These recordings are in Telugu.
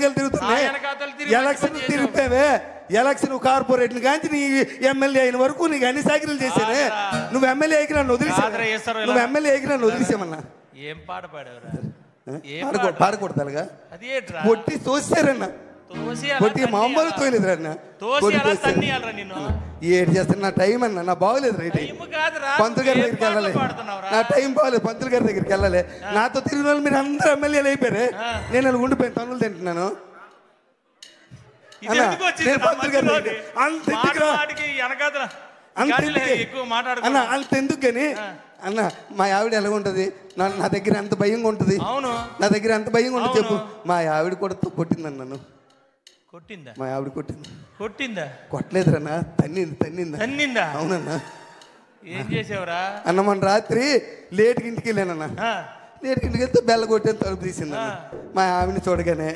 వెనకాల తిరుగుతున్నాయి. ఎలక్షన్ తిరిగిపోయావే, ఎలక్షన్ కార్పొరేట్లు కానీ నీ ఎమ్మెల్యే అయిన వరకు నీకు అన్ని సాకిరీలు చేశానే. నువ్వు ఎమ్మెల్యే అయికి నన్ను వదిలేసావు, నువ్వు ఎమ్మెల్యే అయికి నన్ను వదిలేసామన్నా. ఏం పాట పాడేవరా? పాడకూడదుగా కొట్టి తోసారన్న, కొట్టి మామూలు తోయలేదురన్న, ఏడు చేస్తాను. నా టైం అన్న, నా బాగోలేదు. రైట్ పంతులు గారి దగ్గరికి వెళ్ళాలి, నా టైం బాగోలేదు. పంతులు గారి దగ్గరికి వెళ్ళాలి. నాతో తిరిగిన వాళ్ళు మీరు అందరూ ఎమ్మెల్యేలు అయిపోయారే, నేను వాళ్ళు ఉండిపోయిన తనులు తింటున్నాను. అంతెందుకు కానీ అన్న మా ఆవిడ ఎలా ఉంటుంది, నా దగ్గర ఎంత భయంగా ఉంటుంది, నా దగ్గర ఎంత భయంగా ఉంటుంది చెప్పు. మా ఆవిడ కూడా కొట్టిందన్న నన్ను. కొట్టిందా? మా ఆవిడ కొట్టిందా? కొట్టలేదురన్నా, తన్నిందా. అవునన్నా. ఏం చేసావురా అన్న? మన రాత్రి లేట్కి ఇంటికి వెళ్ళానన్నా. లేట్కి ఇంటికి వెళ్తే బెల్ల కొట్టాను, తలుపు తీసింది. మా ఆవిడని చూడగానే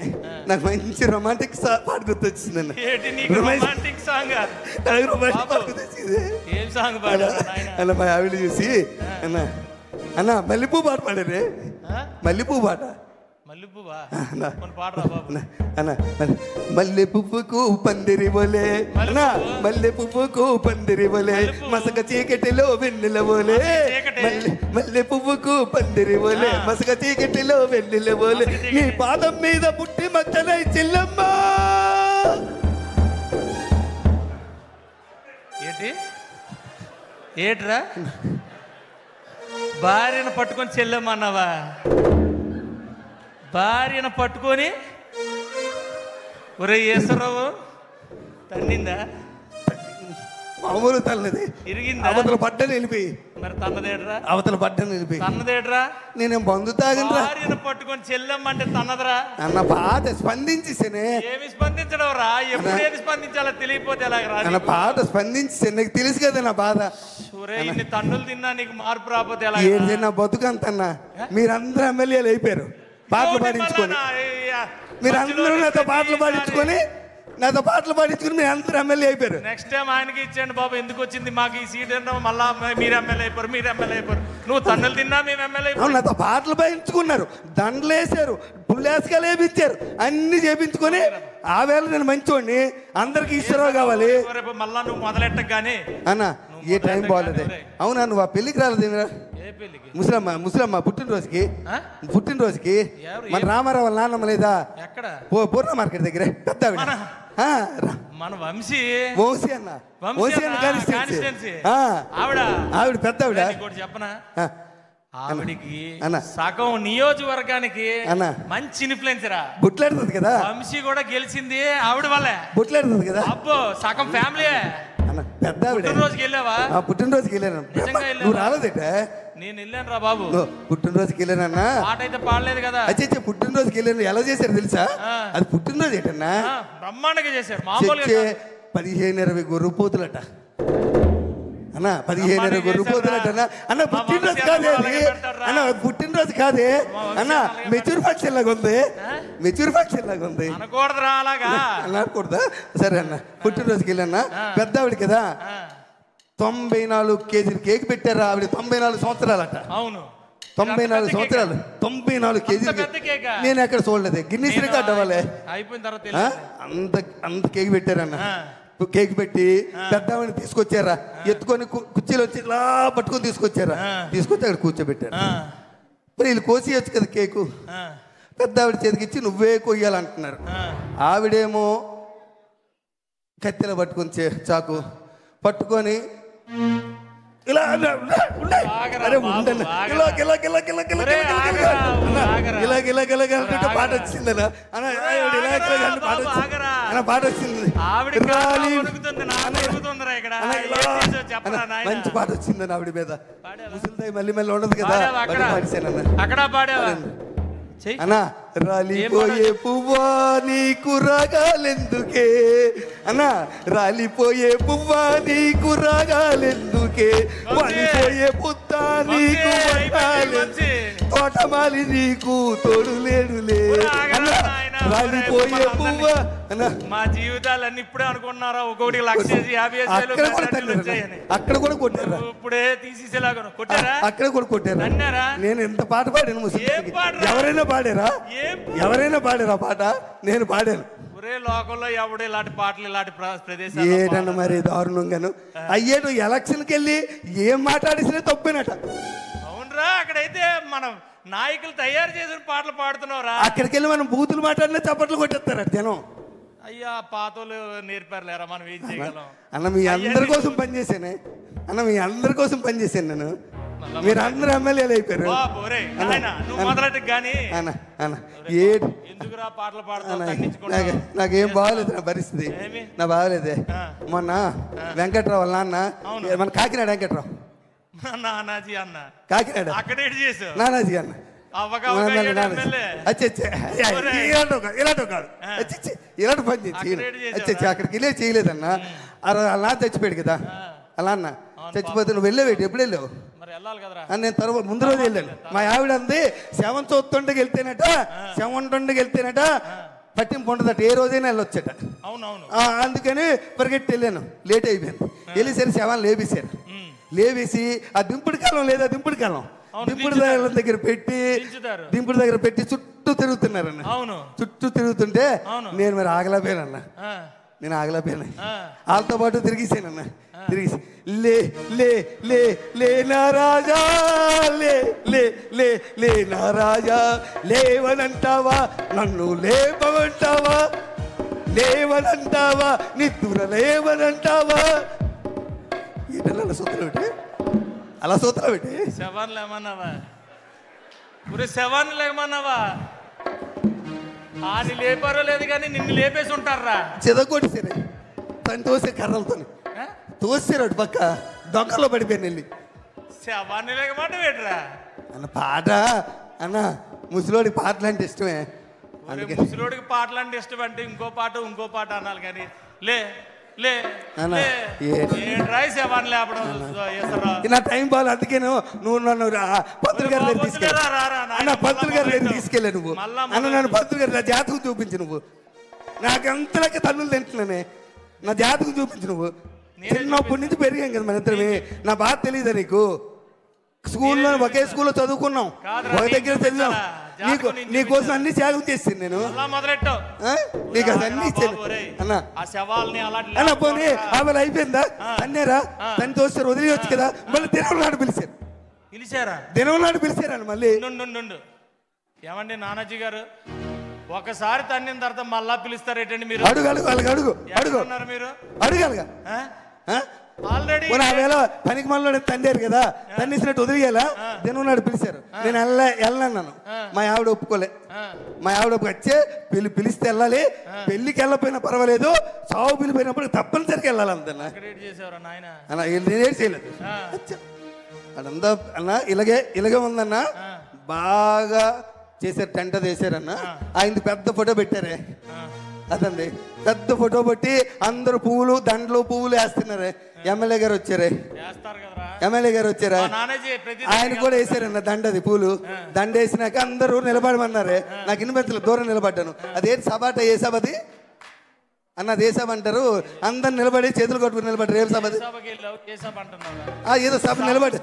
నాకు మంచి రొమాంటిక్ పాట గుర్తొచ్చిందన్న. అన్న మా ఆవిడ చూసి అన్న మల్లెపూ పాట పాడారే, మల్లెపూ పాట. మల్లె పువ్వుకు పందిరి బోలే, మల్లె పువ్వుకు పందిరి బోలే, మసక చీకటిలో వెన్నెల బోలే. మల్లె పువ్వుకు పందిరి బోలే, మసక చీకటిలో వెన్నెల బోలే, నీ పాదం మీద పుట్టి మచ్చలై చెల్లమ్మ. ఏట్రా భార్యను పట్టుకొని చెల్లమ్మన్నావా? భార్యను పట్టుకొని ఒరే ఈశ్వరరావు తన్నిందా? మామూలు తల్లది, ఇరిగిందా? అవతల పడ్డని వెళ్ళిపోయి. మరి తన్నదేట్రా? అవతల పడ్డని వెళ్ళిపోయి. తన్నదేట్రా? నేనేం బంధు తాగనరా? భార్యను పట్టుకొని చెల్లమ్మంటే తన్నదరా అన్న. పాట స్పందించేసేనే. ఏమి స్పందించడం రా? ఎప్పుడేది స్పందించాలో తెలియపోతే ఎలాగరా? అన్న పాట స్పందించేసే, నీకు తెలుసు కదా నా బాధ. ఇన్ని తన్నులు తిన్నా నీకు మార్పు రాకపోతే ఎలా? ఏంటి నా బతుకంతన్నా, మీరందరూ ఎమ్మెల్యేలు అయిపోయారు పాటలు పాడించుకొని. మీరందరూ నాతో పాటలు పాడించుకొని మీరు అందరూ ఎమ్మెల్యే అయిపోయారు. నెక్స్ట్ టైం ఆయనకి ఇచ్చేయండి బాబు. ఎందుకు వచ్చింది మాకు ఈ సీట్ అంటే మళ్ళా మీరు ఎమ్మెల్యే అయిపోరు. నువ్వు తన్నులు తిన్నా మేము ఎమ్మెల్యే అయిపోయాం. నాతో పాటలు పాడించుకున్నారు, దండలు వేసారు, పుల్లేసుకలు వేపించారు, అన్ని చేపించుకొని ఆ వేళ నేను మంచోడిని, అందరికి ఈశ్వరరావు కావాలి. మళ్ళా నువ్వు మొదలెట్టగానే అన్న ఏ టైం బాగోలేదు. అవునా నువ్వు ఆ పెళ్లికి రాలేదు? ముసలమ్మ పుట్టినరోజుకి మన రామారావు వాళ్ళ నాన్నమ్మ లేదా? పూర్ణ మార్కెట్ దగ్గరే పెద్ద మన వంశీ అన్న, ఆవిడ పెద్ద ఆవిడ. చెప్పనా, ఆవిడికి సగం నియోజకవర్గానికి మంచి ఇన్ఫ్లుయెన్సరా. బుట్లాడుతుంది కదా, వంశీ కూడా గెలిచింది ఆవిడ వల్లే. బుట్లాడుతుంది కదా. అబ్బో సగం ఫ్యామిలీ. పెద్ద ఆవిడ పుట్టినరోజుకి వెళ్ళావా? పుట్టినరోజుకి వెళ్ళాను. నువ్వు రాలేదట? నేను వెళ్ళాను రా బాబు. పుట్టినరోజుకి వెళ్ళానన్నా. పాట అయితే పాడలేదు కదా. అచ్చే పుట్టినరోజుకి వెళ్ళాను. ఎలా చేశారు తెలుసా? అది పుట్టినరోజు ఏంటన్నా బ్రహ్మాండంగా చేశారు. మామూలుగా 15-20 గొర్రె పోతులట అన్న, 15-20 గొర్రె పోతులట అన్న. పుట్టినరోజు కాదే అన్న, పుట్టినరోజు కాదే అన్న. మెచ్యూర్ ఫంక్షన్ లాగా ఉంది, మెచ్యూర్ ఫంక్షన్ లాగా ఉంది. అనకూడదా? సరే అన్న, పుట్టినరోజుకి వెళ్ళన్నా. పెద్ద ఆవిడ కదా, 94 కేజీలు కేక్ పెట్టారా ఆవిడ. 94 సంవత్సరాలట. అవును, 94 సంవత్సరాలు, 94 కేజీలు. నేను ఎక్కడ చూడలేదు, గిన్నీస్ రికార్డ్ అవ్వాలి. అయిపోయిన తర్వాత అంత కేక్ పెట్టారన్న. కేక్ పెట్టి పెద్దవాడిని తీసుకొచ్చారా, ఎత్తుకొని కుర్చీలో వచ్చి ఇలా పట్టుకొని తీసుకొచ్చారా, తీసుకొచ్చి అక్కడ కూర్చోబెట్టారు. మరి వీళ్ళు కోసేయచ్చు కదా కేకు. పెద్ద ఆవిడ చేతికి ఇచ్చి నువ్వే కొయ్యాలంటున్నారు. ఆవిడేమో కత్తెల పట్టుకొని చాకు పట్టుకొని ఇలా పాట వచ్చిందనా, పాట వచ్చింది. మంచి పాట వచ్చిందని ఆవిడ మీద. ముసలిదాయి మళ్ళీ మళ్ళీ ఉండదు కదా, అక్కడ పాడావా? అన్నా రాలిపోయే పువ్వా నీకు రాగాలెందుకే అన్నా, రాలిపోయే పువ్వా నీకు రాగాలెందుకే, వాలిపోయే పుత్తా నీకు తోటమాలి నీకు తోడు లేడులే. రాలిపోయే పువ్వ అన్న. మా జీవితాలన్నీ ఇప్పుడే అనుకున్నారా ఒక్కొక్కటి 1,50,000 అక్కడ కూడా కొట్టారా? ఇప్పుడే తీసేసేలాగా కొట్టారా? అక్కడ కూడా కొట్టారా? అన్నారా? నేను ఎంత పాట పాడాను ఎవరైనా పాడారా? ఎవరైనా పాడారా పాట? నేను పాడాను. ఒరే లోకంలో ఎవడు ఇలాంటి పాటలు ఇలాంటి ప్రదేశాలు ఏటన్న మరి దారుణంగాను అయ్యేటు ఎలక్షన్కి వెళ్ళి ఏం మాట్లాడేసినా తప్పేనట. అవునరా, అక్కడైతే మనం నాయకులు తయారు చేసిన పాటలు పాడుతున్నావురా. అక్కడికి వెళ్ళి మనం బూతులు మాట్లాడినా చప్పట్లు కొట్టేస్తారట జనం. అయ్యా పాతోళ్ళు నేర్పారులేరా, మనం ఏం చేయగలం అన్న. మీ అందరి కోసం పనిచేసానే అన్న, మీ అందరి కోసం పనిచేసాను నేను. మీరు అందరు ఎమ్మెల్యేలు అయిపోయారు నాకేం బాగోలేదు నా పరిస్థితి. నా బాగోలేదే. మొన్న వెంకట్రావు వాళ్ళ నాన్న మన కాకినాడ వెంకట్రావు నానాజీ అన్న కాకినాడ నానాజీ అన్న ఇలాంటి పని చేసి అక్కడికి వెళ్ళే చేయలేదన్న. అలా చచ్చిపోయాడు కదా అలా అన్న. చచ్చిపోతే నువ్వు వెళ్ళేవేటి? ఎప్పుడు వెళ్ళావు? నేను తర్వాత ముందు రోజు వెళ్ళాను. మా ఆవిడ అంది శవం చూస్తుండకి వెళ్తేనట పట్టింపు ఉండదట, ఏ రోజైనా వెళ్ళొచ్చట. అందుకని పరిగెట్టి వెళ్ళాను. లేట్ అయిపోయాను. వెళ్ళేసరి శవాన్ని లేపేశారు. లేవేసి ఆ దింపుడు కాలం లేదా, దింపుడు కాలం దగ్గర పెట్టి చుట్టూ తిరుగుతున్నారన్న. చుట్టూ తిరుగుతుంటే నేను మరి ఆగలేకపోయానన్న. నేను ఆగలేకపోయాను. వాళ్ళతో పాటు తిరిగేసానన్న. తిరిగేసి లే లే లే లే నా రాజా లే లే లే లే నా రాజా లేవనంటావా నన్ను లేపమంటావా లేవనంటావా నిద్ర లేవనంటావా. ఏంటన్నా అలా సూత్రం పెట్టి అలా సూత్రం పెట్టి శవాన్ని లేమన్నావా? శవాన్ని లేమన్నావా? ఆని లేపారో లేదు కానీ నిన్ను లేపేసి ఉంటారా? చెదగొట్టేసారు తను తోసే కర్రలతో తోసారు పక్క దొంగలో పడిపోయాను వెళ్ళి. శవాన్ని లేకమాట వేటరా అన్న పాట అన్న. ముసలోడికి పాటలు అంటే ఇష్టమే. ముసలోడికి పాటలు అంటే ఇష్టం అంటే ఇంకో పాట అనాలి కానీ లే లే శవాన్ని లేపడం నా టైం బాగా. అందుకే నువ్వు నన్ను పంతులు గారి దగ్గర తీసుకెళ్ళా అన్న. పంతులు గారి దగ్గర తీసుకెళ్ళా నువ్వు అన్న. నన్ను పంతులు గారి నా జాతకం చూపించు నువ్వు. నాకు అంతలాగా తన్నులు తింటున్నానే. నా జాతకం చూపించు నువ్వు. చిన్నప్పటి నుంచి పెరిగాం కదా మన ఇద్దరమే. నా బాధ తెలియదా నీకు? స్కూల్లో ఒకే స్కూల్లో చదువుకున్నాం, ఒక దగ్గర చదివాం. నీకోసం అన్ని త్యాగం చేస్తాను నేను. నీకు అది అన్ని ఇచ్చాను అన్న. అన్న పోనీ ఆమె అయిపోయిందా? తన్నేరా తన్ని తోస్తారు వదిలేయచ్చు కదా. మళ్ళీ దినం నాడు పిలిచారా? దినం నాడు పిలిచారని మళ్ళీ. ఏమండి నానాజీ గారు, ఒకసారి తన్నిన తర్వాత మళ్ళా పిలుస్తారేటండి మీరు? అడుగు మీరు అడగాలిగా. ఆల్రెడీ పనికి మనలో తండ్రి కదా, తన్నిసినట్టు వదిలేయాలా? దినం నాడు పిలిచారు. నేను వెళ్ళన్నాను. మా ఆవిడ ఒప్పుకోలే. మా ఆవిడ వచ్చే పిలిస్తే వెళ్ళాలి. పెళ్లికి వెళ్ళకపోయినా పర్వాలేదు, సాగు పిలిపోయినప్పుడు తప్పనిసరిగా వెళ్ళాలి అంతన్నా. నేనేం చేయలేదు అదంతా అన్న. ఇలాగే ఉందన్న. బాగా చేశారు, టెంట వేసారన్న. ఆయనది పెద్ద ఫోటో పెట్టారే అదండి. పెద్ద ఫోటో పెట్టి అందరు పువ్వులు దండలు పువ్వులు వేస్తున్నారే. ఎమ్మెల్యే గారు వచ్చారా? ఆయన కూడా వేసారన్న దండది పూలు. దండ వేసినాక అందరూ నిలబడమన్నారే. నాకు ఇన్వెంతలు దూరం నిలబడ్డాను. అదేంటి సభ అంటే ఏ సభ అది అన్న? ఏ సభ అంటారు? అందరు నిలబడి చేతులు కొట్టుకుని నిలబడ్డారు. ఏం సభ అది? ఏదో సభ నిలబడి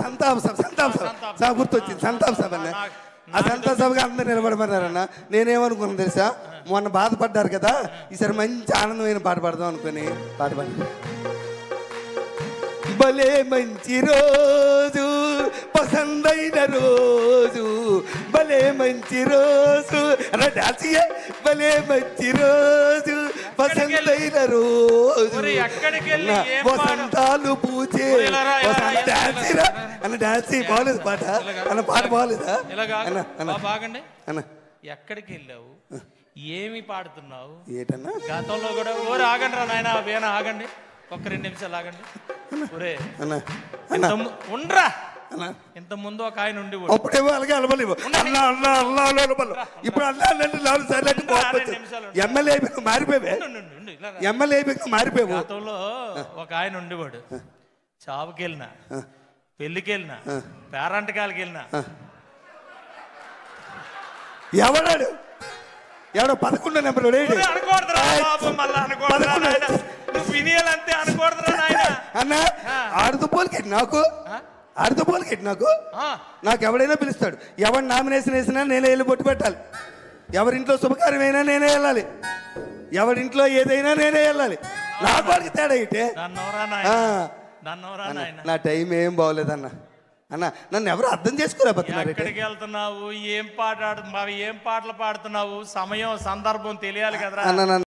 సంతాప సభ గుర్తొచ్చింది. సంతాప సభ అన్న. ఆ సంతాప సభగా అందరు నిలబడమన్నారన్న. నేనేమనుకున్నాను తెలుసా? మొన్న బాధపడ్డారు కదా, ఈసారి మంచి ఆనందమైన పాట పాడదాం అనుకుని పాట పాడి. భలే మంచి రోజు పసందైన రోజు, భలే మంచి రోజు అన్న డాన్స్. భలే మంచి రోజు పసందైన రోజు, వసంతాలు పూచే డాన్స్ అన్న. డాన్స్ బాగలేదు పాట అన్న. పాట బాగలేదా బాగండి అన్న? ఎక్కడికి వెళ్ళావు? ఏమి పాడుతున్నావు? ఏటన్నా గతంలో కూడా ఆగండి రా నాయన, వేణ ఆగండి, ఒక్క 2 నిమిషాలు ఆగండి. ఉండరా ఇంత ముందు ఒక ఆయన ఉండి అప్పుడేమో అలాగే అలవలేవు. ఇప్పుడు ఎమ్మెల్యే అయిపోయి మారిపోయావే. ఎమ్మెల్యే అయిపోయి మారిపోయావు. గతంలో ఒక ఆయన ఉండేవాడు. చావుకి వెళ్ళినా, పెళ్లికి వెళ్ళినా, పేరంటకాలకి వెళ్ళినా ఎవడాడు ఎవడో 11 నెంబర్ అనకూడదురా బాబు, మళ్ళా అనకూడదురా నాయన. నువ్వు వినియాలంతే అనకూడదురా నాయన. అన్న ఆడుతుపోలికెట్టి నాకు నాకు ఎవడైనా పిలుస్తాడు. ఎవరు నామినేషన్ వేసినా నేనే వెళ్ళి బొట్టు పెట్టాలి. ఎవరింట్లో శుభకార్యమైనా నేనే వెళ్ళాలి. ఎవరింట్లో ఏదైనా నేనే వెళ్ళాలి. నా వాడికి తేడా ఇటే. నా టైం ఏం బాగోలేదన్న. అన్న నన్ను ఎవరు అర్థం చేసుకోలేకపోతున్నారు. ఎక్కడికి వెళ్తున్నావు, ఏం పాటలు పాడుతున్నావు, సమయం సందర్భం తెలియాలి కదరా.